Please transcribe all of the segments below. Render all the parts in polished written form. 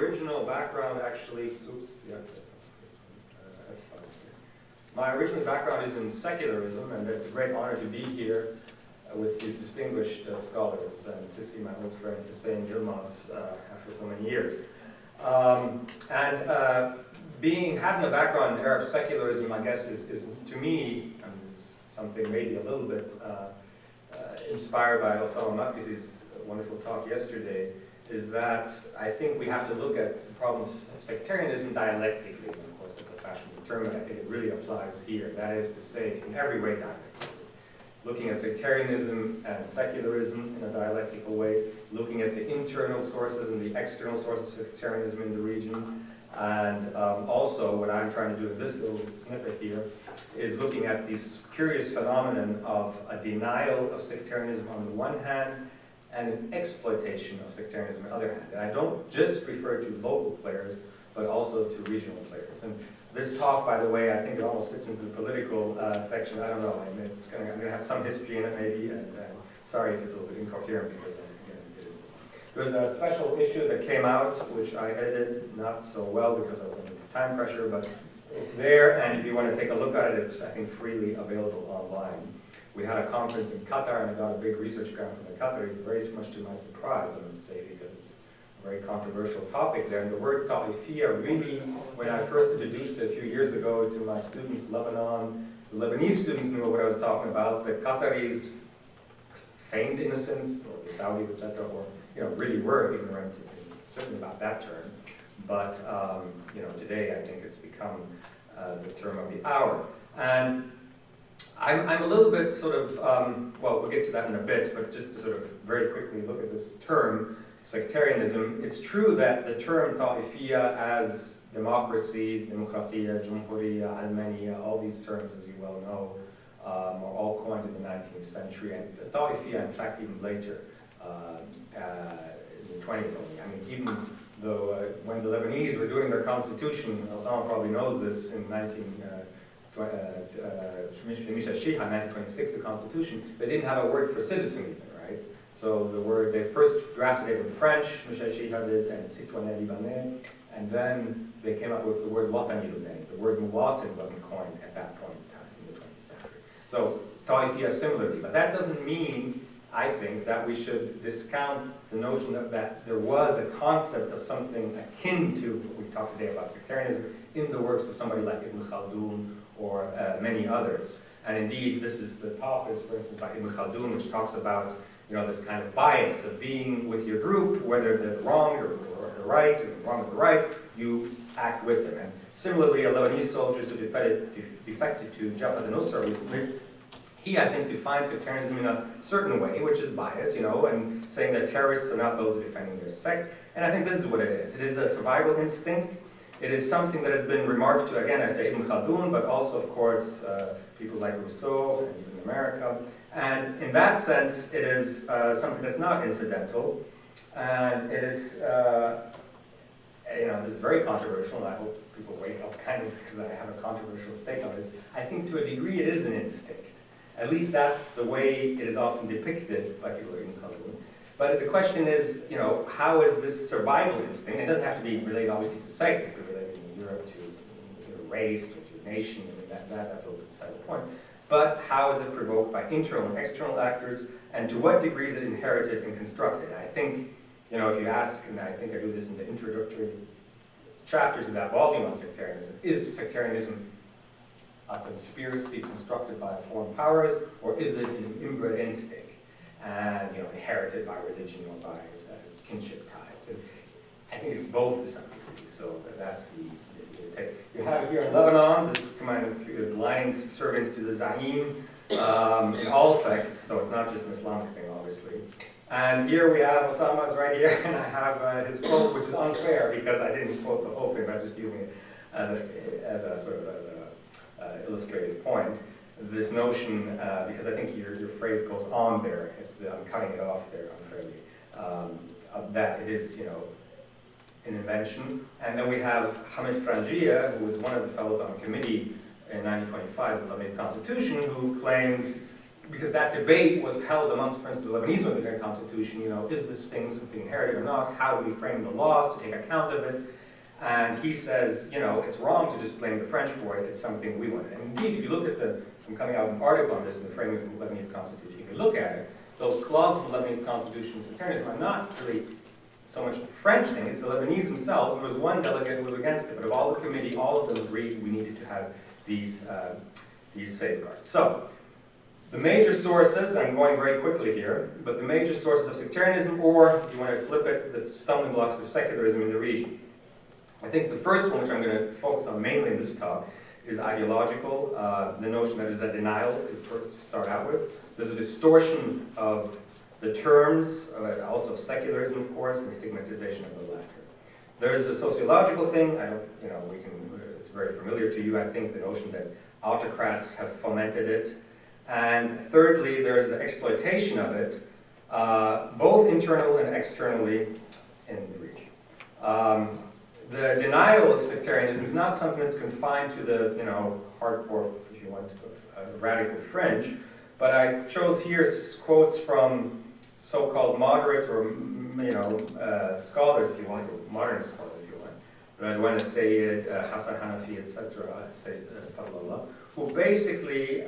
original background actually, my original background is in secularism, and it's a great honor to be here with these distinguished scholars and to see my old friend Hussein Yilmaz after so many years. Having a background in Arab secularism, I guess, is to me, is something maybe a little bit inspired by Osama Maqdisi's wonderful talk yesterday, is that I think we have to look at the problems of sectarianism dialectically. And of course, that's a fashionable term, and I think it really applies here. That is to say, in every way dialectically. Looking at sectarianism and secularism in a dialectical way, looking at the internal sources and the external sources of sectarianism in the region, and also what I'm trying to do in this little snippet here is looking at this curious phenomenon of a denial of sectarianism on the one hand and an exploitation of sectarianism on the other hand. And I don't just refer to local players, but also to regional players. And this talk, by the way, I think it almost fits into the political section. I don't know. I mean, I'm going to have some history in it, maybe. And sorry if it's a little bit incoherent because there was a special issue that came out, which I edited not so well because I was under time pressure, but it's there. And if you want to take a look at it, it's, I think, freely available online. We had a conference in Qatar, and I got a big research grant from the Qataris, very much to my surprise, I must say, because it's a very controversial topic there. And the word ta'ifiyya really, when I first introduced it a few years ago to my students, Lebanon, the Lebanese students knew what I was talking about. The Qataris feigned innocence, or the Saudis, etc., or really were ignorant, certainly about that term. But today I think it's become the term of the hour. And I'm a little bit sort of, well, we'll get to that in a bit, but just to sort of very quickly look at this term, sectarianism. It's true that the term ta'ifiyya, as democracy, demokratiya, jumhuriya, almaniya, all these terms, as you well know, are all coined in the 19th century, and ta'ifiyya, in fact, even later, in the 20th only. I mean, even though when the Lebanese were doing their constitution, Osama probably knows this, in 1926, the constitution, they didn't have a word for citizen even, right? So the word, they first drafted it in French, Michel Chiha did, and citoyen libanais, and then they came up with the word watani libanais. The word muwatin wasn't coined at that point in time, in the 20th century. So ta'ifiyya similarly, but that doesn't mean, I think, that we should discount the notion that there was a concept of something akin to what we talked today about sectarianism in the works of somebody like Ibn Khaldun or many others. And indeed, this is the talk, for instance, by Ibn Khaldun, which talks about this kind of bias of being with your group, whether they're wrong or the right, or wrong or the right, you act with them. And similarly, a Lebanese soldier who defected to Jabhat al-Nusra recently, he, I think, defines sectarianism in a certain way, which is bias, and saying that terrorists are not those defending their sect. And I think this is what it is. It is a survival instinct. It is something that has been remarked to, again, I say Ibn Khaldun, but also, of course, people like Rousseau and even America. And in that sense, it is something that's not incidental. And it is, this is very controversial, and I hope people wake up kind of because I have a controversial stake on this. I think to a degree it is an instinct. At least that's the way it is often depicted by people in Khaldun. But the question is, how is this survival instinct? It doesn't have to be related, obviously, to sect. It could be related in Europe to your race or to your nation. I mean, that's a beside the point. But how is it provoked by internal and external actors? And to what degree is it inherited and constructed? I think, if you ask, and I think I do this in the introductory chapter to that volume on sectarianism, is sectarianism a conspiracy constructed by foreign powers, or is it an inbred instinct and inherited by religion or by kinship ties? And I think it's both to some degree. So that's the take. You have it here in Lebanon. This kind of line servants to the Za'im in all sects. So it's not just an Islamic thing, obviously. And here we have Osama's right here, and I have his quote, which is unfair because I didn't quote the whole thing, but I'm just using it as a sort of illustrative point. This notion, because I think your phrase goes on there, I'm cutting it off there unfairly, that it is, an invention. And then we have Hamid Frangia, who was one of the fellows on the committee in 1925 of the Lebanese Constitution, who claims because that debate was held amongst, for instance, the Lebanese Military Constitution, is this thing something inherited or not? How do we frame the laws to take account of it? And he says, it's wrong to just blame the French for it, it's something we wanted. And indeed, if you look at I'm coming out with an article on this in the framing of the Lebanese Constitution, if you look at it, those clauses in the Lebanese Constitution of sectarianism are not really so much a French thing, it's the Lebanese themselves. There was one delegate who was against it, but of all the committee, all of them agreed we needed to have these safeguards. So, the major sources, I'm going very quickly here, but the major sources of sectarianism, or if you want to flip it, the stumbling blocks of secularism in the region. I think the first one, which I'm going to focus on mainly in this talk, is ideological. The notion that there's a denial to start out with. There's a distortion of the terms, also secularism, of course, and stigmatization of the latter. There's a sociological thing. It's very familiar to you, I think, the notion that autocrats have fomented it. And thirdly, there's the exploitation of it, both internal and externally in the region. The denial of sectarianism is not something that's confined to the, hardcore, if you want, radical fringe. But I chose here quotes from so-called moderates or, scholars, if you want, or modern scholars, if you want. Radwan Sayyid, Hassan Hanafi, etc., who basically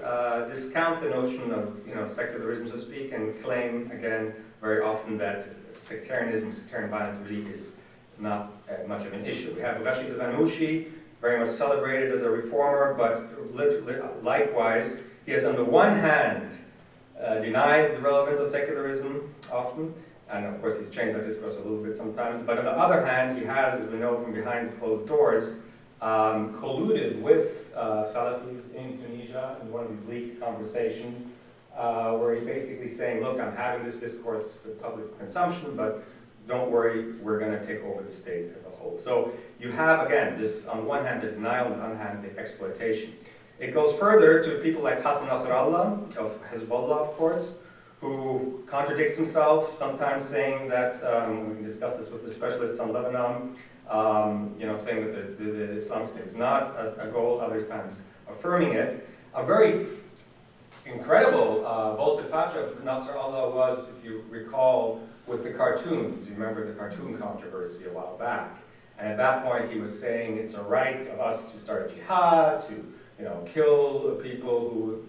discount the notion of secularism, so to speak, and claim, again, very often that sectarian violence really is not much of an issue. We have Rashid al-Ghanouchi, very much celebrated as a reformer, but likewise, he has on the one hand denied the relevance of secularism often, and of course he's changed that discourse a little bit sometimes, but on the other hand, he has, as we know from behind closed doors, colluded with Salafis in Tunisia in one of these leaked conversations, where he basically saying, look, I'm having this discourse for public consumption, but don't worry, we're going to take over the state as a whole. So you have, again, this, on one hand, the denial, on the other hand, the exploitation. It goes further to people like Hassan Nasrallah, of Hezbollah, of course, who contradicts himself, sometimes saying that, we can discuss this with the specialists on Lebanon, saying that the Islamic State is not a goal, other times affirming it. A very incredible volte-face of Nasrallah was, if you recall, with the cartoons. You remember the cartoon controversy a while back. And at that point he was saying it's a right of us to start a jihad, to kill people who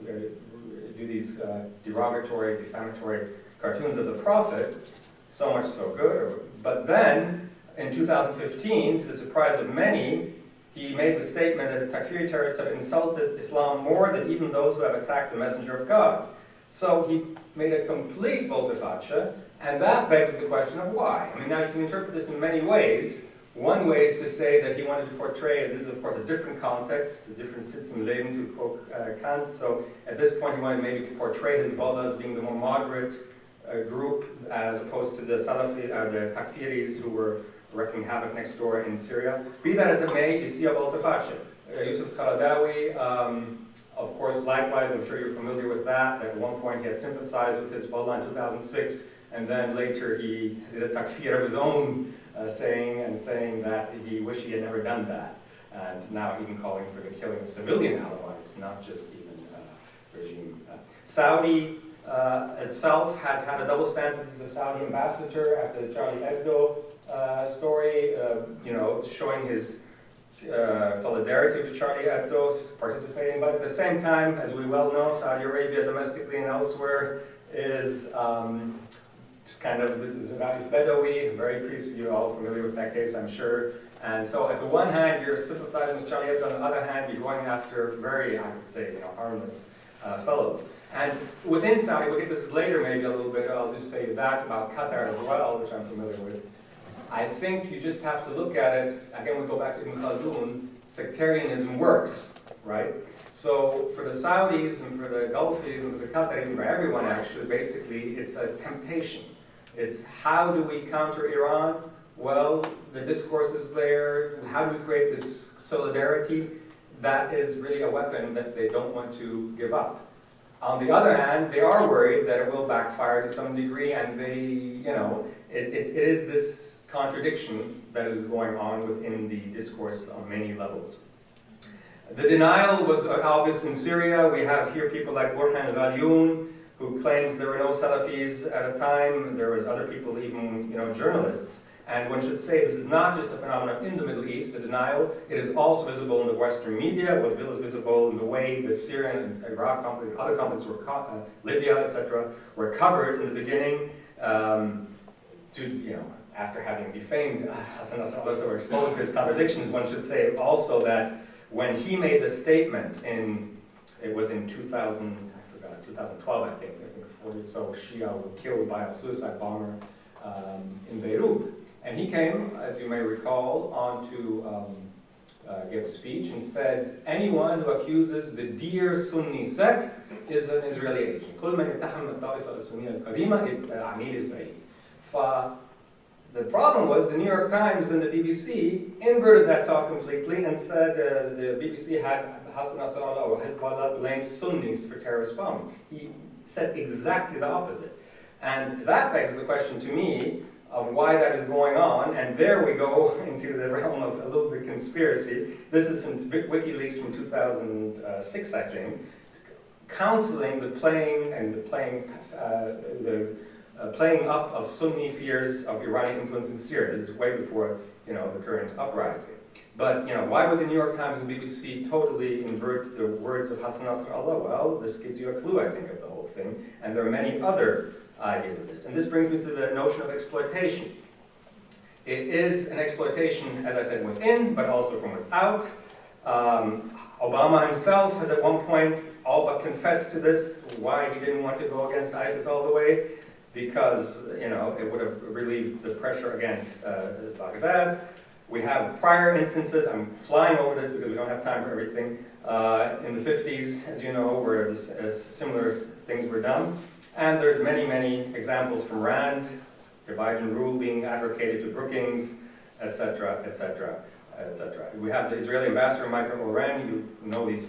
do these derogatory, defamatory cartoons of the Prophet. So much so good. But then, in 2015, to the surprise of many, he made the statement that the Takfiri terrorists have insulted Islam more than even those who have attacked the Messenger of God. So he made a complete volte-face, and that begs the question of why. I mean, now you can interpret this in many ways. One way is to say that he wanted to portray, this is of course a different context, a different Sitzenleben to quote Kant, so at this point he wanted maybe to portray Hezbollah as being the more moderate group as opposed to the Salafi, the Takfiris who were wreaking havoc next door in Syria. Be that as it may, you see a volte-face. Yusuf Qaradawi, of course, likewise, I'm sure you're familiar with that. At one point he had sympathized with Hezbollah in 2006, and then later he did a takfir of his own, saying that he wished he had never done that. And now even calling for the killing of civilian Alawites, not just even regime. Saudi itself has had a double stance as a Saudi ambassador after the Charlie Hebdo story, showing his solidarity with Charlie Hebdo, participating, but at the same time, as we well know, Saudi Arabia domestically and elsewhere is this is Raif Badawi, very priest, you're all familiar with that case, I'm sure. And so at the one hand, you're sympathizing with Charlie Hebdo, on the other hand, you're going after very, I would say, harmless fellows. And within Saudi, we'll get this later maybe a little bit, I'll just say that about Qatar as well, which I'm familiar with. I think you just have to look at it, again we go back to Ibn Khaldun, sectarianism works, right? So for the Saudis and for the Gulfis and for the Qataris and for everyone actually, basically it's a temptation. It's how do we counter Iran? Well, the discourse is there. How do we create this solidarity? That is really a weapon that they don't want to give up. On the other hand, they are worried that it will backfire to some degree, and it is this contradiction that is going on within the discourse on many levels. The denial was obvious in Syria. We have here people like Burhan al-Ghalioun, who claims there were no Salafis at a time. There was other people, even journalists. And one should say this is not just a phenomenon in the Middle East, the denial. It is also visible in the Western media. It was visible in the way the Syrian and Iraq conflict, other conflicts were Libya, etc., were covered in the beginning. After having defamed Hassan Nasrallah or exposed his contradictions, one should say also that when he made the statement it was in 2012, I think 40 or so Shia were killed by a suicide bomber in Beirut. And he came, as you may recall, on to give a speech and said, anyone who accuses the dear Sunni sect is an Israeli agent. The problem was the New York Times and the BBC inverted that talk completely and said the BBC had Hassan Nasrallah or Hezbollah blamed Sunnis for terrorist bombing. He said exactly the opposite. And that begs the question to me of why that is going on, and there we go into the realm of a little bit conspiracy. This is from WikiLeaks from 2006, I think, counseling the playing up of Sunni fears of Iranian influence in Syria. This is way before the current uprising. But why would the New York Times and BBC totally invert the words of Hassan Nasrallah? Well, this gives you a clue, I think, of the whole thing, and there are many other ideas of this. And this brings me to the notion of exploitation. It is an exploitation, as I said, within, but also from without. Obama himself has at one point all but confessed to this, why he didn't want to go against ISIS all the way, because it would have relieved the pressure against Baghdad. We have prior instances, I'm flying over this because we don't have time for everything, in the 50s, as you know, where similar things were done. And there's many, many examples from Rand, divide and rule being advocated to Brookings, etc., etc., etc. We have the Israeli ambassador, Michael Oren, you know these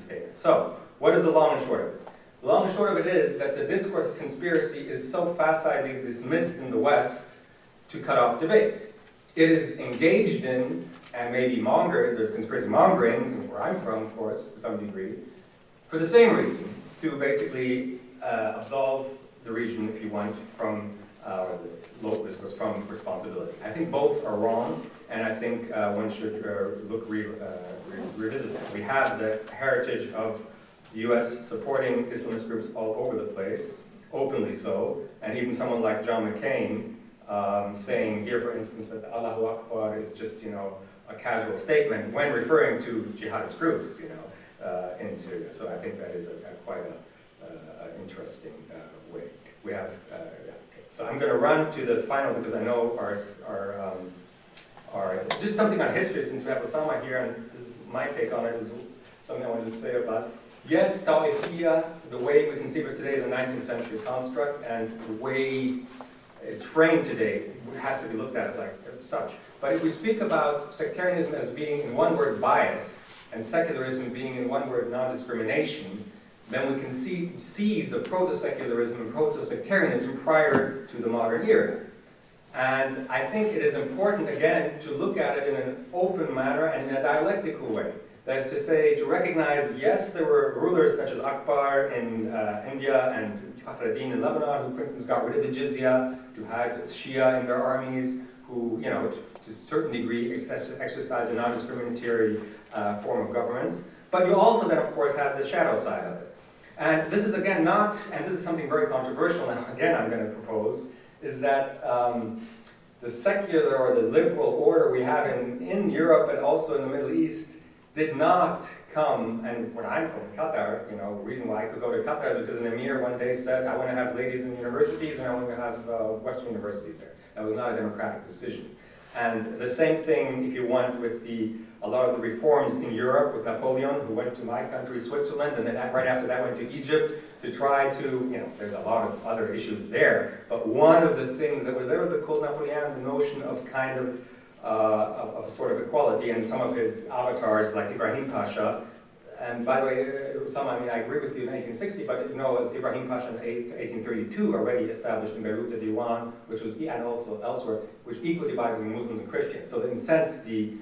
statements. So, what is the long and short of it? The long and short of it is that the discourse of conspiracy is so facilely dismissed in the West to cut off debate. It is engaged in, and maybe mongered, there's conspiracy mongering, where I'm from, of course, to some degree, for the same reason, to basically absolve the region, if you want, from local discourse, from responsibility. I think both are wrong, and I think one should revisit that. We have the heritage of the U.S. supporting Islamist groups all over the place, openly so, and even someone like John McCain saying here, for instance, that Allahu Akbar is just, a casual statement when referring to jihadist groups, in Syria. So I think that is quite an interesting way. We have, okay. So I'm going to run to the final because I know our just something on history, since we have Osama here, and this is my take on it, is something I wanted to say about. Yes, Ta'ifiyya, the way we conceive it today, is a 19th century construct, and the way it's framed today has to be looked at like as such. But if we speak about sectarianism as being in one word bias, and secularism being in one word non-discrimination, then we can see seeds of proto-secularism and proto-sectarianism prior to the modern era. And I think it is important, again, to look at it in an open manner and in a dialectical way. That is to say, to recognize, yes, there were rulers such as Akbar in India and Fakhruddin in Lebanon, who, for instance, got rid of the jizya, who had Shia in their armies, who, to a certain degree, exercised a non-discriminatory form of governance. But you also then, of course, have the shadow side of it. And this is, again, not, and this is something very controversial now, again, I'm going to propose, is that the secular or the liberal order we have in Europe and also in the Middle East did not come, and when I'm from Qatar, the reason why I could go to Qatar is because an emir one day said, I want to have ladies in universities and I want to have Western universities there. That was not a democratic decision. And the same thing, if you want, with a lot of the reforms in Europe with Napoleon, who went to my country, Switzerland, and then right after that went to Egypt to try to, there's a lot of other issues there. But one of the things that was there was the Code Napoleon, the notion of kind of sort of equality, and some of his avatars like Ibrahim Pasha. And by the way, Osama, I agree with you in 1860, but as Ibrahim Pasha in 1832 already established in Beirut the Diwan, which was, and also elsewhere, which equally divided between Muslims and Christians. So in a sense, the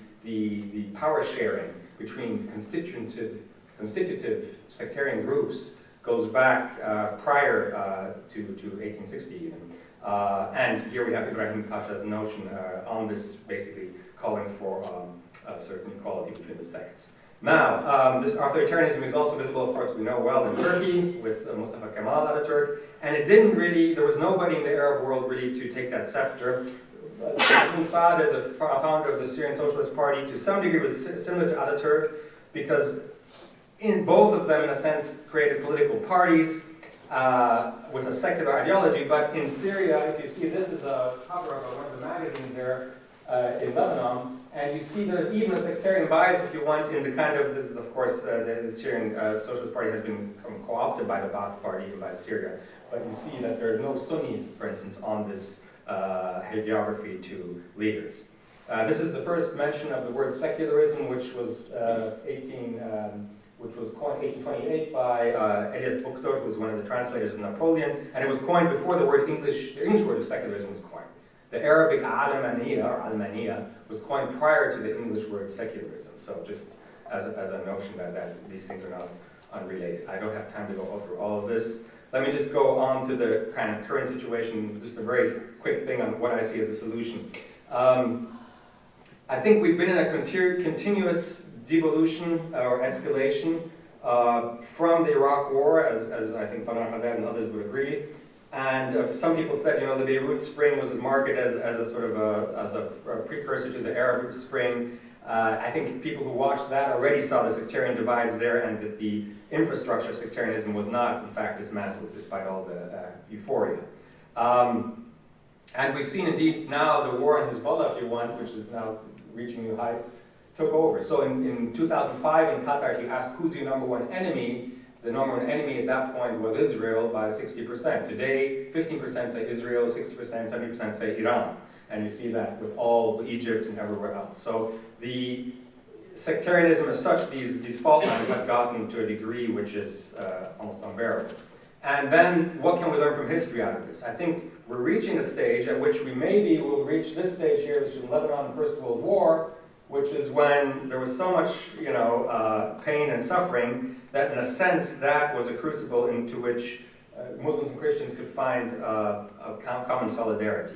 power sharing between constitutive sectarian groups goes back prior to 1860 even. And here we have Ibrahim Pasha's notion on this, basically calling for a certain equality between the sects. Now, this authoritarianism is also visible, of course, we know well, in Turkey with Mustafa Kemal Ataturk, and it didn't really, there was nobody in the Arab world really to take that scepter. Sadat, the founder of the Syrian Socialist Party, to some degree was similar to Ataturk, because in both of them, in a sense, created political parties with a secular ideology. But in Syria, if you see, this is a cover of one of the magazines there in Lebanon, and you see there's even a sectarian bias, if you want, in the kind of, this is of course, the Syrian Socialist Party has been co-opted by the Ba'ath Party, even by Syria. But you see that there are no Sunnis, for instance, on this hagiography to leaders. This is the first mention of the word secularism, which was coined 1828 by Elias Buchtor, who was one of the translators of Napoleon, and it was coined before the English word of secularism was coined. The Arabic alamaniya, or almaniya, was coined prior to the English word secularism. So just as a notion that these things are not unrelated. I don't have time to go through all of this. Let me just go on to the kind of current situation, just a very quick thing on what I see as a solution. I think we've been in a continuous devolution or escalation from the Iraq War, as I think Farha and others would agree. And some people said, the Beirut Spring was marketed as a sort of a precursor to the Arab Spring. I think people who watched that already saw the sectarian divides there, and that the infrastructure of sectarianism was not, in fact, dismantled despite all the euphoria. And we've seen indeed now the war on Hezbollah, if you want, which is now reaching new heights, took over. So in 2005 in Qatar, if you ask who's your number one enemy, the number one enemy at that point was Israel by 60%. Today, 15% say Israel, 60%, 70% say Iran. And you see that with all Egypt and everywhere else. So the sectarianism as such, these fault lines have gotten to a degree which is almost unbearable. And then what can we learn from history out of this? I think we're reaching a stage at which we maybe will reach this stage here, which is in Lebanon in the First World War, which is when there was so much, pain and suffering that, in a sense, that was a crucible into which Muslims and Christians could find a common solidarity.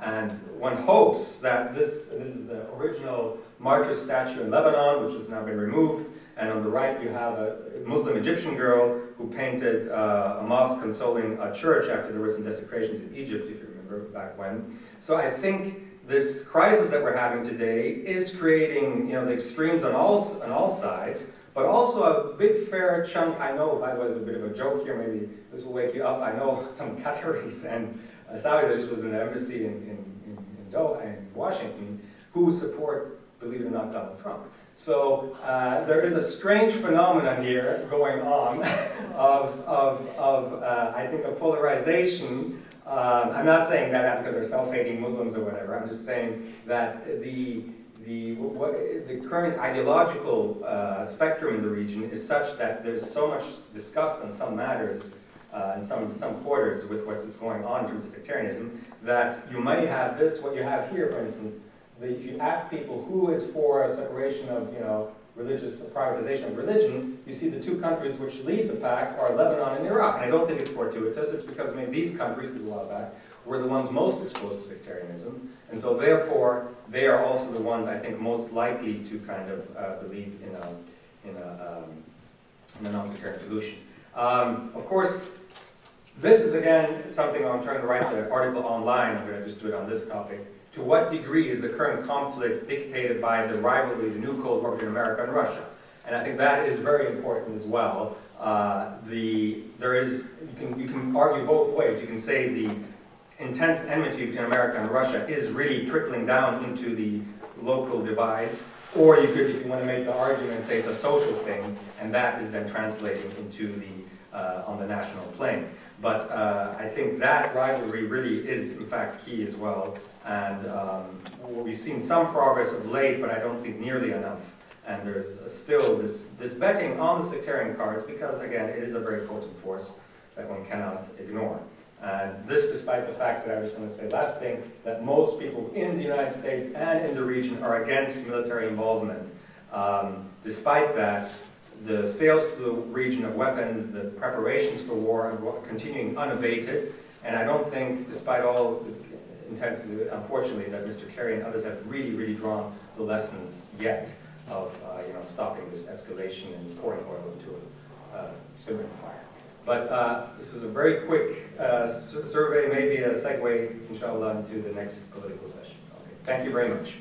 And one hopes that this is the original martyr statue in Lebanon, which has now been removed. And on the right, you have a Muslim Egyptian girl who painted a mosque consoling a church after there were some desecrations in Egypt, if you remember back when. So I think this crisis that we're having today is creating, the extremes on all sides, but also a big fair chunk. I know, by the way, it's a bit of a joke here. Maybe this will wake you up. I know some Qataris and Saudis. I just was in the embassy in Washington, who support, believe it or not, Donald Trump. So there is a strange phenomenon here going on of I think, a polarization. I'm not saying that because they're self-hating Muslims or whatever. I'm just saying that the current ideological spectrum in the region is such that there's so much disgust on some matters in some quarters with what's going on in terms of sectarianism, that you might have this, what you have here, for instance, if you ask people who is for a separation of, religious privatization of religion, you see the two countries which lead the pack are Lebanon and Iraq. And I don't think it's fortuitous. It's because maybe these countries, a while back, were the ones most exposed to sectarianism. And so therefore, they are also the ones, I think, most likely to kind of believe in a non-sectarian solution. Of course, this is, again, something I'm trying to write the article online. I'm going to just do it on this topic. To what degree is the current conflict dictated by the rivalry, the new Cold War between America and Russia? And I think that is very important as well. You can argue both ways. You can say the intense enmity between America and Russia is really trickling down into the local divides, or you could, if you want to make the argument, say it's a social thing, and that is then translating into on the national plane. But I think that rivalry really is, in fact, key as well. And we've seen some progress of late, but I don't think nearly enough. And there's still this betting on the sectarian cards, because, again, it is a very potent force that one cannot ignore. And this despite the fact that I was going to say last thing, that most people in the United States and in the region are against military involvement. Despite that, the sales to the region of weapons, the preparations for war are continuing unabated. And I don't think, despite all the intensity, unfortunately, that Mr. Kerry and others have really drawn the lessons yet of stopping this escalation and pouring oil into a simmering fire. But this is a very quick survey, maybe a segue, inshallah, into the next political session. Okay. Thank you very much.